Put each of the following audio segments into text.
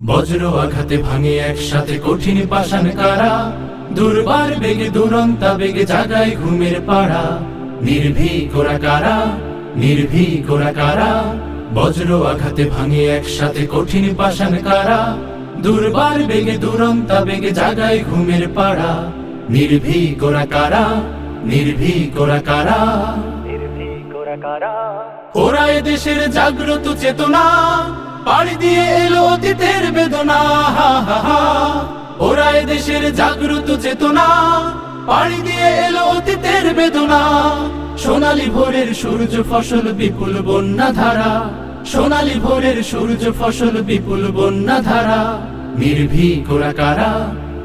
বজ্র আঘাতে ভাঙে একসাথে কঠিন পাষাণ কারা, দুর্বার বেগে দুরন্তা বেগে জাগায় ঘুমের পাড়া। নির্ভীক ওরা কারা, নির্ভীক ওরা কারা, বজ্র আঘাতে ভাঙে একসাথে কঠিন পাষাণ কারা, দুর্বার বেগে দুরন্তা বেগে জাগায় ঘুমের পাড়া। নির্ভীক ওরা কারা, নির্ভীক ওরা কারা, নির্ভীক ওরা কারা। ওরা এ দেশের জাগ্রত চেতনা, পাড়ি দিয়ে এলো অতীতের বেদনা। হা হা হা। ওরা এ দেশের জাগ্রত চেতনা, পাড়ি দিয়ে এলো অতীতের বেদনা। সোনালী ভোরের সূর্য ফসল বিপুল বন্যা ধারা, সোনালী ভোরের সূর্য ফসল বিপুল বন্যা ধারা। নির্ভীক ওরা কারা,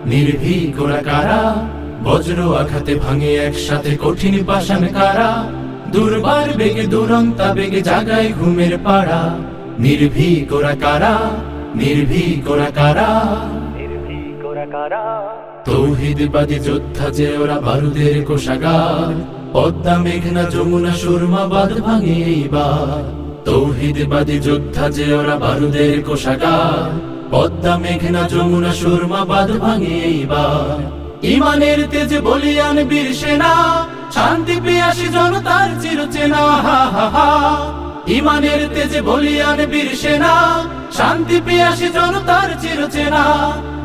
নির্ভীক ওরা কারা, বজ্র আঘাতে ভাঙে একসাথে কঠিন পাষাণ কারা, দুর্বার বেগে দুরন্তা বেগে জাগায় ঘুমের পাড়া। নির্ভীক ওরা কারা, নির্ভীক ওরা কারা, নির্ভীক ওরা কারা। তৌহিদবাদী যোদ্ধা যে ওরা বারুদের কোষাগার, পদ্মা মেঘনা যমুনা সুরমা বাঁধ ভাঙে এইবার। তৌহিদবাদী যোদ্ধা যে ওরা বারুদের কোষাগার, পদ্মা মেঘনা যমুনা সুরমা বাঁধ ভাঙে এইবার। ইমানের তেজে বলিয়ান বীর সেনা, শান্তি পিয়াসী জনতার চিরচেনা। হা হা হা। ইমানের তেজে বলিয়ান বীর সেনা, শান্তি পিয়াসী জনতার চিরচেনা।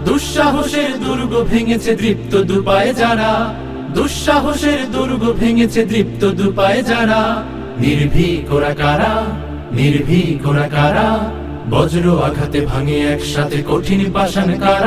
দুঃসাহসের দুর্গ ভেঙেছে দৃপ্ত দুপায়ে যারা, দুঃসাহসের দুর্গ ভেঙেছে দৃপ্ত দুপায়ে যারা। নির্ভীক ওরা কারা, নির্ভীক ওরা কারা, বজ্র আঘাতে ভাঙে একসাথে কঠিন পাষাণ কারা।